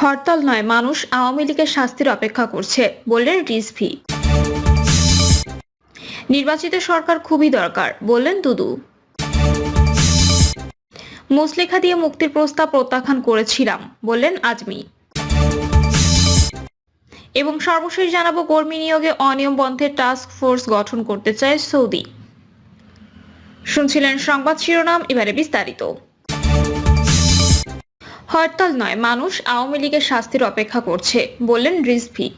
হরতাল নয়, মানুষ আওয়ামী লীগের শাস্তির অপেক্ষা করছে, বললেন রিজভী। নির্বাচিত সরকার খুবই দরকার, বললেন দুদু। মুচলেখা দিয়ে মুক্তির প্রস্তাব প্রত্যাখ্যান করেছিলাম, বললেন আজমি। এবং সর্বশেষ জানাবো, কর্মী নিয়োগে অনিয়ম বন্ধে টাস্ক ফোর্স গঠন করতে চায় সৌদি। শুনছিলেন সংবাদ শিরোনাম, এবারে বিস্তারিত। হরতাল নয়, মানুষ আওয়ামী লীগের শাস্তির অপেক্ষা করছে, বললেন রিজভী।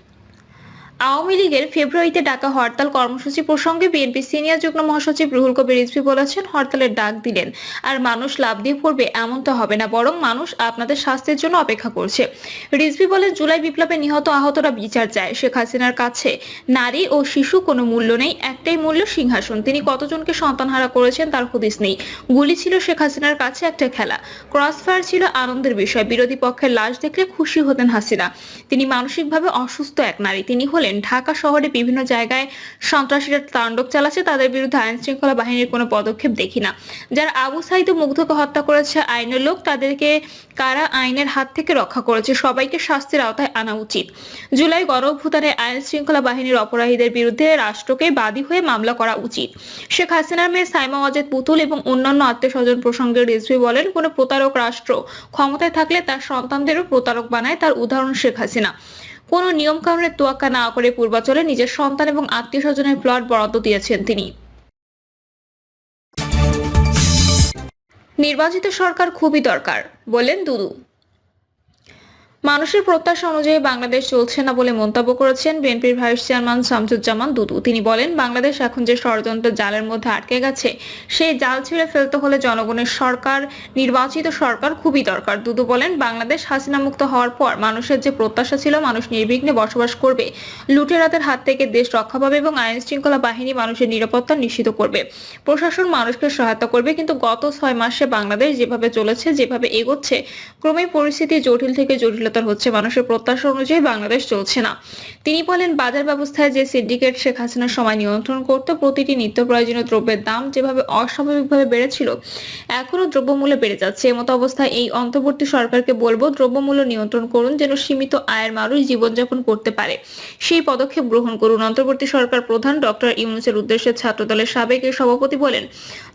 আওয়ামী লীগের ফেব্রুয়ারিতে ডাকা হরতাল কর্মসূচি প্রসঙ্গে বিএনপি সিনিয়র যুগ্ম মহাসচিব রুহুল কবির রিজভী বলেছেন, হরতালের ডাক দিলেন আর মানুষ লাফ দিয়ে পড়বে এমনটা হবে না, বরং মানুষ আপনাদের শাস্তির জন্য অপেক্ষা করছে। রিজভী বলেন, জুলাই বিপ্লবে নিহত আহতরা বিচার চায়। শেখ হাসিনার কাছে নারী ও শিশু কোনো মূল্য নেই, একটাই মূল্য সিংহাসন। তিনি কতজনকে সন্তানহারা করেছেন তার হদিস নেই। গুলি ছিল শেখ হাসিনার কাছে একটা খেলা, ক্রসফায়ার ছিল আনন্দের বিষয়। বিরোধী পক্ষের লাশ দেখলে খুশি হতেন হাসিনা। তিনি মানসিকভাবে অসুস্থ এক নারী। তিনি হলেন ঢাকা শহরে বিভিন্ন জায়গায় সন্ত্রাসীরা তাণ্ডব চালাচ্ছে, তাদের বিরুদ্ধে আইন শৃঙ্খলা বাহিনীর কোনো পদক্ষেপ দেখি না। যারা আবু সাইদ ও মুগ্ধকে হত্যা করেছে আইনের লোক, তাদেরকে কারা আইনের হাত থেকে রক্ষা করেছে, সবাইকে শাস্তির আওতায় আনা উচিত। জুলাই গণঅভ্যুত্থানে আইন শৃঙ্খলা বাহিনীর অপরাধীদের বিরুদ্ধে রাষ্ট্রকে বাদী হয়ে মামলা করা উচিত। শেখ হাসিনার মেয়ে সাইমা ওয়াজেদ পুতুল এবং অন্যান্য আত্মীয়স্বজন প্রসঙ্গে রিজভী বলেন, কোনো প্রতারক রাষ্ট্র ক্ষমতায় থাকলে তার সন্তানদেরও প্রতারক বানায়, তার উদাহরণ শেখ হাসিনা। কোনো নিয়ম কানুনের তোয়াক্কা না করে পূর্বাচলে নিজের সন্তান এবং আত্মীয় স্বজনের প্লট বরাদ্দ দিয়েছেন তিনি। নির্বাচিত সরকার খুবই দরকার, বললেন দুদু। মানুষের প্রত্যাশা অনুযায়ী বাংলাদেশ চলছে না বলে মন্তব্য করেছেন বিএনপির ভাইস চেয়ারম্যান শামসুজ্জামান দুদু। তিনি বলেন, বাংলাদেশ এখন যে ষড়যন্ত্র জালের মধ্যে আটকে গেছে, সেই জাল ছিঁড়ে ফেলতে হলে জনগণের সরকার, নির্বাচিত সরকার খুবই দরকার। দুদু বলেন, বাংলাদেশ হাসিনা মুক্ত হওয়ার পর মানুষের যে প্রত্যাশা ছিল মানুষ নির্বিঘ্নে বসবাস করবে, লুটেরাদের হাত থেকে দেশ রক্ষা পাবে এবং আইন শৃঙ্খলা বাহিনী মানুষের নিরাপত্তা নিশ্চিত করবে, প্রশাসন মানুষকে সহায়তা করবে। কিন্তু গত 6 মাসে বাংলাদেশ যেভাবে চলেছে, যেভাবে এগোচ্ছে, ক্রমেই পরিস্থিতি জটিল থেকে জটিল হচ্ছে। মানুষের প্রত্যাশা অনুযায়ী বাংলাদেশ চলছে না। তিনি বলেন, বাজার ব্যবস্থায় যে সিন্ডিকেট শেখ হাসিনার সময় নিয়ন্ত্রণ করত, প্রতিটি নিত্য প্রয়োজনীয় দ্রব্যের দাম যেভাবে অস্বাভাবিকভাবে বেড়েছিল, এখনো দ্রব্যমূল্য বেড়ে যাচ্ছে। এমতো অবস্থায় এই অন্তর্বর্তী সরকারকে বলবো, দ্রব্যমূল্য নিয়ন্ত্রণ করুন, যেন সীমিত আয়ের মানুষ জীবনযাপন করতে পারে, সেই পদক্ষেপ গ্রহণ করুন। অন্তর্বর্তী সরকার প্রধান ডক্টর ইউনূসের উদ্দেশ্যে ছাত্রদলের সাবেক সভাপতি বলেন,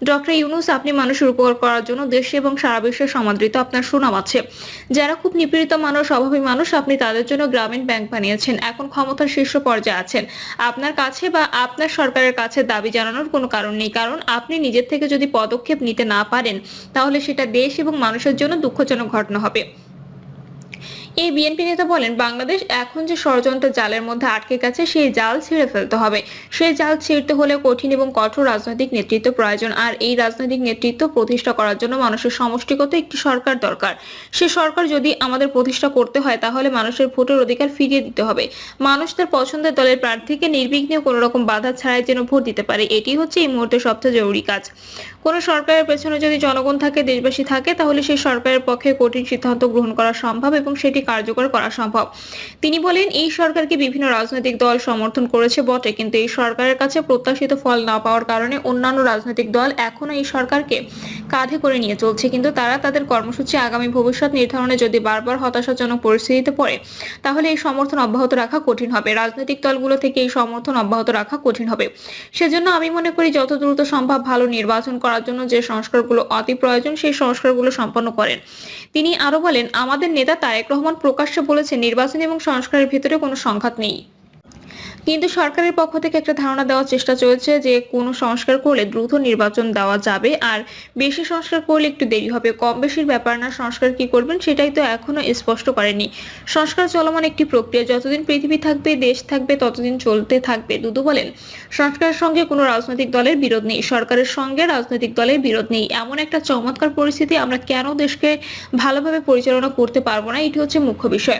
ডক্টর ইউনূস, আপনি মানুষের উপকার করার জন্য দেশে এবং সারা বিশ্বে সমাদৃত, আপনার সুনাম আছে। যারা খুব নিপীড়িত মানুষ, অভাবী মানুষ, আপনি তাদের জন্য গ্রামীণ ব্যাংক বানিয়েছেন। এখন ক্ষমতার শীর্ষ পর্যায়ে আছেন। আপনার কাছে বা আপনার সরকারের কাছে দাবি জানানোর কোনো কারণ নেই, কারণ আপনি নিজের থেকে যদি পদক্ষেপ নিতে না পারেন, তাহলে সেটা দেশ এবং মানুষের জন্য দুঃখজনক ঘটনা হবে। এই বিএনপি নেতা বলেন, বাংলাদেশ এখন যে ষড়যন্ত্রের জালের মধ্যে আটকে গেছে, সেই জাল ছিঁড়ে ফেলতে হবে। সেই জাল ছিঁড়তে হলে কঠিন এবং কঠোর রাজনৈতিক নেতৃত্ব প্রয়োজন, আর এই রাজনৈতিক নেতৃত্ব প্রতিষ্ঠা করার জন্য মানুষের সমষ্টিগত একটি সরকার দরকার। সে সরকার যদি আমাদের প্রতিষ্ঠা করতে হয়, তাহলে মানুষের ভোটের অধিকার ফিরিয়ে দিতে হবে। মানুষ তার পছন্দের দলের প্রার্থীকে নির্বিঘ্নে কোনো রকম বাধা ছাড়াই যেন ভোট দিতে পারে, এটি হচ্ছে এই মুহূর্তে সবচেয়ে জরুরি কাজ। কোন সরকারের পেছনে যদি জনগণ থাকে, দেশবাসী থাকে, তাহলে সেই সরকারের পক্ষে কঠিন সিদ্ধান্ত গ্রহণ করা সম্ভব এবং সেটি কার্যকর করা সম্ভব। তিনি বলেন, এই সরকারকে বিভিন্ন রাজনৈতিক দল সমর্থন করেছে বটে, কিন্তু এই সরকারের কাছে প্রত্যাশিত ফল না পাওয়ার কারণে অন্যান্য রাজনৈতিক দল এখনো এই সরকারকে কাঁধে করে নিয়ে চলছে। কিন্তু তারা তাদের কর্মসূচি আগামী ভবিষ্যৎ নির্ধারণে যদি বারবার হতাশাজনক পরিস্থিতিতে পড়ে, তাহলে এই সমর্থন অব্যাহত রাখা কঠিন হবে। রাজনৈতিক দলগুলো থেকে এই সমর্থন অব্যাহত রাখা কঠিন হবে। সেজন্য আমি মনে করি, যত দ্রুত সম্ভব ভালো নির্বাচন করার জন্য যে সংস্কারগুলো অতি প্রয়োজন, সেই সংস্কারগুলো সম্পন্ন করেন। তিনি আরো বলেন, আমাদের নেতা তারেক রহমান প্রকাশ্যে বলেছেন, নির্বাচন এবং সংস্কারের ভিতরে কোনো সংঘাত নেই। কিন্তু সরকারের পক্ষ থেকে একটা ধারণা দেওয়ার চেষ্টা চলছে যে কোনো সংস্কার করলে দ্রুত নির্বাচন দেওয়া যাবে, আর বেশি সংস্কার করলে একটু দেরি হবে। কম বেশির ব্যাপার না, সংস্কার কি করবেন সেটাই তো এখনো স্পষ্ট করেনি। সংস্কার চলমান একটি প্রক্রিয়া, যতদিন পৃথিবী থাকবে, দেশ থাকবে, ততদিন চলতে থাকবে। দুদু বলেন, সংস্কারের সঙ্গে কোনো রাজনৈতিক দলের বিরোধ নেই, সরকারের সঙ্গে রাজনৈতিক দলের বিরোধ নেই। এমন একটা চমৎকার পরিস্থিতি, আমরা কেন দেশকে ভালোভাবে পরিচালনা করতে পারবো না, এটি হচ্ছে মুখ্য বিষয়।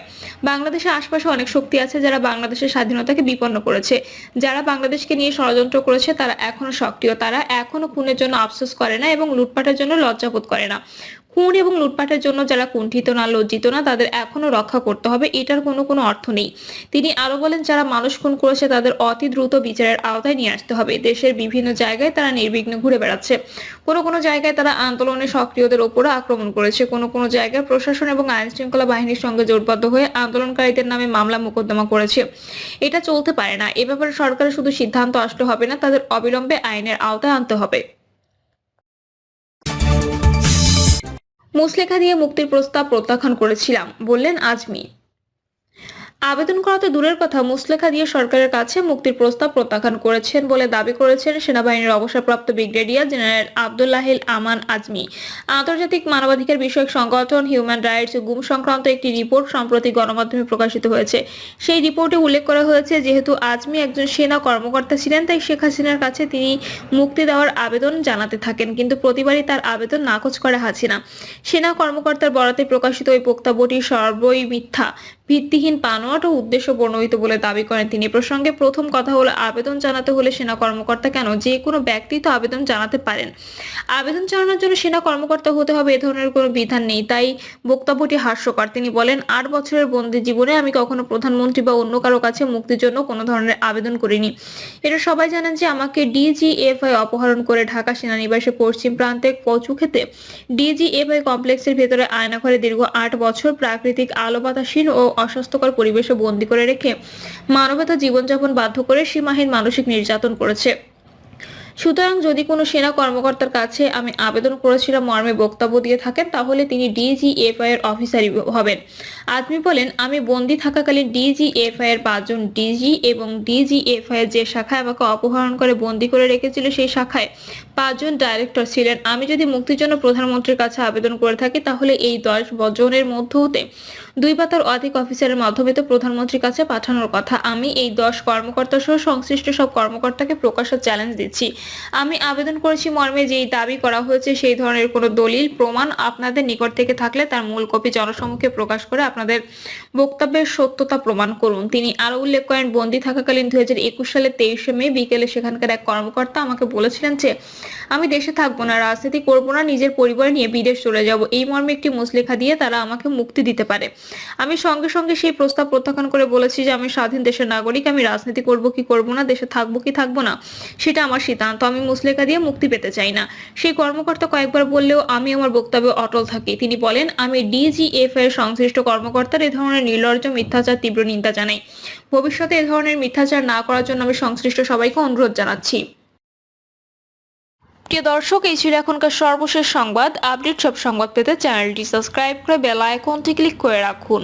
বাংলাদেশের আশপাশে অনেক শক্তি আছে যারা বাংলাদেশের স্বাধীনতাকে বিপন্ন করেছে, যারা বাংলাদেশকে নিয়ে ষড়যন্ত্র করেছে, তারা এখনো সক্রিয়, তারা এখনো খুনের জন্য আফসোস করে না এবং লুটপাটের জন্য লজ্জাবোধ করে না। খুন এবং লুটপাটের জন্য যারা কুণ্ঠিত না লজ্জিত না তাদের এখনো রক্ষা করতে হবে, এটার কোনো অর্থ নেই। তিনি আরো বলেন, যারা মানুষ খুন করেছে তাদের অতি দ্রুত বিচারের আওতায় নিয়ে আসতে হবে। দেশের বিভিন্ন জায়গায় তারা নির্বিঘ্নে ঘুরে বেড়াচ্ছে। কোনো জায়গায় তারা আন্দোলনে সক্রিয়দের ওপরও আক্রমণ করেছে। কোনো জায়গায় প্রশাসন এবং আইন শৃঙ্খলা বাহিনীর সঙ্গে জোটবদ্ধ হয়ে আন্দোলনকারীদের নামে মামলা মোকদ্দমা করেছে। এটা চলতে পারে না। এ ব্যাপারে সরকারের শুধু সিদ্ধান্ত আসলে হবে না, তাদের অবিলম্বে আইনের আওতায় আনতে হবে। মুচলেখা দিয়ে মুক্তির প্রস্তাব প্রত্যাখ্যান করেছিলাম, বললেন আজমি। আবেদন করা তো দূরের কথা, মুচলেখা দিয়ে সরকারের কাছে মুক্তির প্রস্তাব প্রত্যাখ্যান করেছেন বলে দাবি করেছেন সেনাবাহিনীর অবসরপ্রাপ্ত ব্রিগেডিয়ার জেনারেল আব্দুল্লাহিল আমান আজমি। আন্তর্জাতিক মানবাধিকার বিষয়ক সংগঠন হিউম্যান রাইটস গুম সংক্রান্ত একটি রিপোর্ট সম্প্রতি গণমাধ্যমে প্রকাশিত হয়েছে। সেই রিপোর্টে উল্লেখ করা হয়েছে, যেহেতু আজমি একজন সেনা কর্মকর্তা ছিলেন, তাই শেখ হাসিনার কাছে তিনি মুক্তি দেওয়ার আবেদন জানাতে থাকেন, কিন্তু প্রতিবারই তার আবেদন নাকচ করে হাসিনা। সেনা কর্মকর্তার বরাতে প্রকাশিত ওই বক্তব্যটি সর্বই মিথ্যা, ভিত্তিহীন, পানোয়াট ও উদ্দেশ্য বর্ণিত বলে দাবি করেন তিনি। প্রসঙ্গে প্রথম কথা হলো, আবেদন জানাতে হলে সেনা কর্মকর্তা কেন, যে কোনো ব্যক্তি তো আবেদন জানাতে পারেন। আবেদন জানানোর জন্য সেনা কর্মকর্তা হতে হবে এ ধরনের কোনো বিধান নেই, তাই বক্তব্যটি হাস্যকর। তিনি বলেন, 8 বছরের বন্দি জীবনে আমি কখনো প্রধানমন্ত্রী বা অন্য কারো কাছে মুক্তির জন্য কোনো ধরনের আবেদন করিনি। এটা সবাই জানেন যে আমাকে ডিজিএফআই অপহরণ করে ঢাকা সেনানিবাসে পশ্চিম প্রান্তে কচুক্ষেতে ডিজিএফআই কমপ্লেক্সের ভেতরে আয়নাঘরে দীর্ঘ 8 বছর প্রাকৃতিক আলো বাতাসহীন ও অস্বাস্থ্যকর পরিবেশে বন্দী করে রেখে মানবতা জীবনযাপন বাধ্য করে সীমাহীন মানসিক নির্যাতন করেছে। সুতরাং যদি কোনো সেনা কর্মকর্তার কাছে আমি আবেদন করেছিলাম মর্মে বক্তব্য দিয়ে থাকেন, তাহলে তিনি ডিজিএফআই এর অফিসারই হবেন। আদমি বলেন, আমি বন্দী থাকাকালীন ডিজিএফআই এর 5 জন ডিজি এবং ডিজিএফআই এর যে শাখায় আমাকে অপহরণ করে বন্দী করে রেখেছিল সেই শাখায় 5 জন ডাইরেক্টর ছিলেন। আমি যদি মুক্তির জন্য প্রধানমন্ত্রীর কাছে আবেদন করে থাকি, তাহলে এই 10 জনের মধ্য হতে 2 বা তার অধিক অফিসারের মাধ্যমে তো প্রধানমন্ত্রীর কাছে পাঠানোর কথা। আমি এই 10 কর্মকর্তা সহ সংশ্লিষ্ট সব কর্মকর্তাকে প্রকাশ্য চ্যালেঞ্জ দিচ্ছি। আমি আবেদন করেছি মর্মে যেই দাবি করা হয়েছে সেই ধরনের কোনো দলিল প্রমাণ আপনাদের নিকট থেকে থাকলে তার মূল কপি জনসম্মুখে প্রকাশ করে আপনাদের বক্তব্যের সত্যতা প্রমাণ করুন। তিনি আরো উল্লেখ করেন, বন্দী থাকাকালীন 2021 সালের 23শে মে বিকেলে সেখানকার এক কর্মকর্তা আমাকে বলেছিলেন যে আমি দেশে থাকবো না, রাজনীতি করবো না, নিজের পরিবার নিয়ে বিদেশ চলে যাব। এই মর্মে একটি মুচলেখা দিয়ে তারা আমাকে মুক্তি দিতে পারে। আমি সঙ্গে সঙ্গে সেই প্রস্তাব প্রত্যাখ্যান করে বলেছি যে আমি স্বাধীন দেশের নাগরিক, আমি রাজনীতি করবো কি করবো না, দেশে থাকবো কি থাকবো না সেটা আমার সিদ্ধান্ত, আমি মুচলেখা দিয়ে মুক্তি পেতে চাই না। সেই কর্মকর্তা কয়েকবার বললেও আমি আমার বক্তব্যে অটল থাকি। তিনি বলেন, আমি ডিজিএফআই এর সংশ্লিষ্ট কর্মকর্তার এ ধরনের নির্লজ্জ মিথ্যাচার তীব্র নিন্দা জানাই। ভবিষ্যতে এ ধরনের মিথ্যাচার না করার জন্য আমি সংশ্লিষ্ট সবাইকে অনুরোধ জানাচ্ছি। প্রিয় দর্শক, এই ছিল এখনকার সর্বশেষ সংবাদ। আপডেট সব সংবাদ পেতে চ্যানেলটি সাবস্ক্রাইব করে বেল আইকনটি ক্লিক করে রাখুন।